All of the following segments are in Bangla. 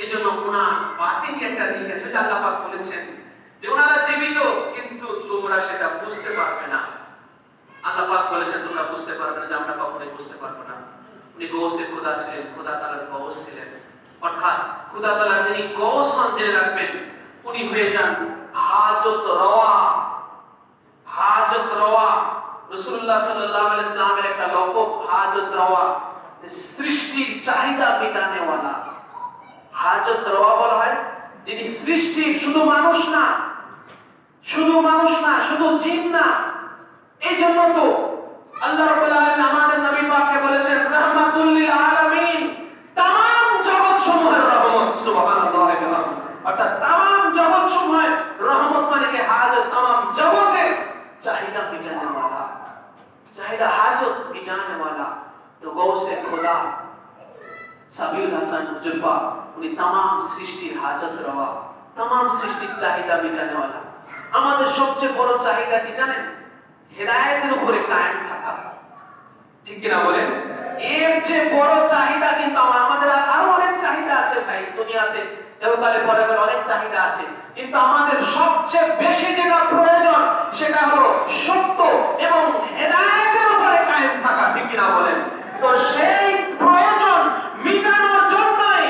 এজন্য ওনার বাতিক একটা দিক আছে, যে আল্লাহ পাক বলেছেন যে ওনারা জীবিত কিন্তু তোমরা সেটা বুঝতে পারবে না। আল্লাহ পাক বলেছেন তোমরা বুঝতে পারবে না, যে আমরা কখনোই বুঝতে পারবো না। উনি গৌসে খোদা ছিলেন, খোদা তাআলার গৌস ছিলেন, অর্থাৎ খোদা তাআলার যিনি গৌস জেনে রাখবেন উনি হয়ে যান হাজত রওয়া। হাজত রওয়া রাসূলুল্লাহ সাল্লাল্লাহু আলাইহি ওয়াসাল্লামের একটা লকব, হাজত রওয়া, সৃষ্টির চাহিদা মেটানে ওয়ালা। হাজত রওয়া বলা হয় যিনি সৃষ্টি, শুধু মানুষ না, শুধু মানুষ না, শুধু জিন না। এই জন্য তো আল্লাহ রাব্বুল আলামিন আমাদের নবী পাককে বলেছেন রাহমাতুল লিল আলামিন, तमाम জগৎ সমূহের রহমত। সুবহানাল্লাহ। অর্থাৎ तमाम জগৎ সমূহের রহমত মানে কি হাজত, तमाम জগতের চাহিদা মিটানে वाला, চাহিদা হাজত মিটানে वाला। তো গৌসে খোদা সাবিউল হাসান জুলফা উনি तमाम সৃষ্টির হাজত রওয়া, तमाम সৃষ্টির চাহিদা মিটানে वाला। আমাদের সবচেয়ে বড় চাহিদা কি জানেন? হেদায়েতের উপরে কায়েম থাকা, ঠিক কি না বলেন? এর যে বড় চাহিদা কিন্তু আমাদের আরো অনেক চাহিদা আছে ভাই, দুনিয়াতে দেহকালে পরকালে অনেক চাহিদা আছে, কিন্তু আমাদের সবচেয়ে বেশি যেটা প্রয়োজন সেটা হলো সত্য এবং হেদায়েতের উপরে কায়েম থাকা, ঠিক কি না বলেন? তো সেই প্রয়োজন মিটানোর জন্যই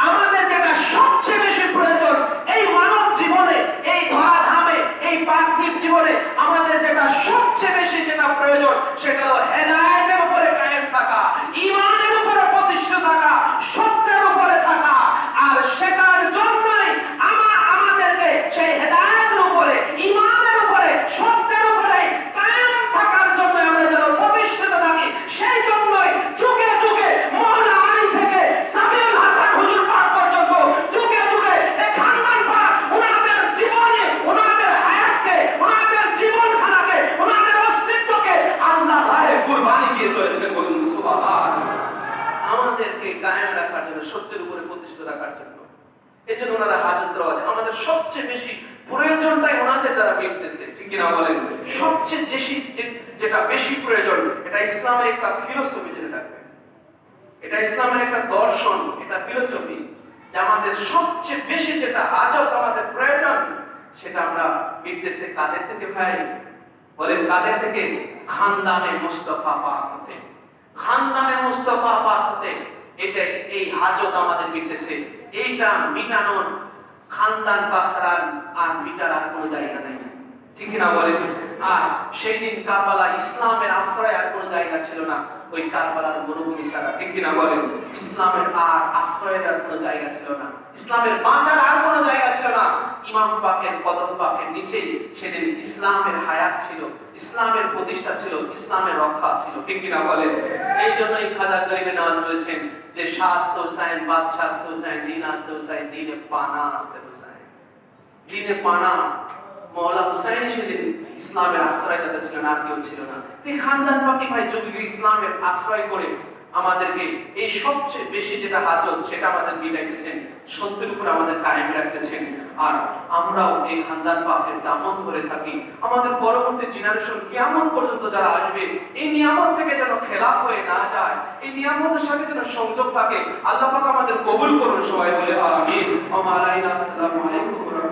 আমাদের যেটা সবচেয়ে বেশি প্রয়োজন এই মানব জীবনে, এই ধরাধামে, এই পার্থিব জীবনে আমাদের যেটা সবচেয়ে বেশি যেটা প্রয়োজন সেটা হলো হেদায়েতের উপরে কায়েম থাকা, ঈমানের উপরে প্রতিষ্ঠিত থাকা, সত্যের উপরে থাকা। আর সেটার জন্যই আমাদেরকে সেই হেদায়েতের উপরে, ঈমানের উপরে, সত্যের উপরে কায়েম থাকার জন্য আমরা যেন প্রতিষ্ঠিত থাকি। সেই জন্যই যুগে যুগে মওলানা আলী থেকে সাবিউল হাসান হুজুর পাক পর্যন্ত যুগে যুগে এই খানদান পাক ওনাদের জীবনে, ওনাদের হায়াতকে, ওনাদের জীবনখানাকে, ওনাদের অস্তিত্বকে আল্লাহর রাহে কুরবানি দিয়ে চলেছেন। বলুন সুবহানাল্লাহ। আমাদেরকে কায়েম রাখার জন্য, সত্যের উপরে প্রতিষ্ঠিত রাখার জন্য। এজন্য ওনারা হাজত রওয়া, আমাদের সবচেয়ে বেশি প্রয়োজনটাই ওনাদের দ্বারা মিটতেছে, ঠিক কি না বলেন? সবচেয়ে বেশি যেটা বেশি প্রয়োজন এটা ইসলামের একটা ফিলোসফি, যেটা এটা ইসলামের একটা দর্শন, এটা ফিলোসফি, যে আমাদের সবচেয়ে বেশি যেটা হাজত, আমাদের প্রয়োজন, সেটা আমরা মিটতেছে কাদের থেকে ভাই? বলেন কাদের থেকে? খানদানে মুস্তাফা পাক হতে, খানদানে মুস্তাফা পাক হতে। এটা এই হাজত আমাদের মিটতেছে। এইটা মিটানোর খানদান পাক ছাড়া আর মিটার আর কোনো জায়গা নাই, ঠিক না বলেন? আর সেই দিন কারবালা ইসলামের আশ্রয় আর কোনো জায়গা ছিল না, ওই কারবালার মরুভূমি ছাড়া, ঠিক না বলেন? ইসলামের আর আশ্রয়ের আর কোনো জায়গা ছিল না, ইসলামের বাঁচার আর কোনো জায়গা ছিল না। ইমাম পাকের কদম পাকের নিচেই সেদিন ইসলামের হায়াত ছিল, ইসলামের প্রতিষ্ঠা ছিল, ইসলামের রক্ষা ছিল, ঠিক না বলেন? এই জন্যই খাজা গরিবে নওয়াজ বলেছেন যে শাস্ত্র হুসাইন, বাদশাস্ত হুসাইন, দিন আসতে হুসাইন, দিনে পানা আসতে হুসাইন, দিনে পানা। মওলা হুসাইন সেদিন ইসলামের আশ্রয়দাতা ছিলেন, আর কেউ ছিল না। এই খানদান পাকি ভাই যুগে ইসলামের আশ্রয় করে আমাদেরকে এই সবচেয়ে বেশি যেটা হাজত সেটা আমাদের মিটাইতেছেন, সত্যের উপর আমাদের কায়েম রাখতেছেন। আর আমরাও এই খানদান পাকের দামন করে থাকি। আমাদের পরবর্তী জেনারেশন কিয়ামত পর্যন্ত যারা আসবে এই নিয়ামত থেকে যেন খেলাফ হয়ে না যায়, এই নিয়ামতের সাথে যেন সংযোগ থাকে। আল্লাহ পাক আমাদের কবুল করুন, সবাই বলে আমিন। ওয়া আলাইকুম আসসালামু আলাইকুম।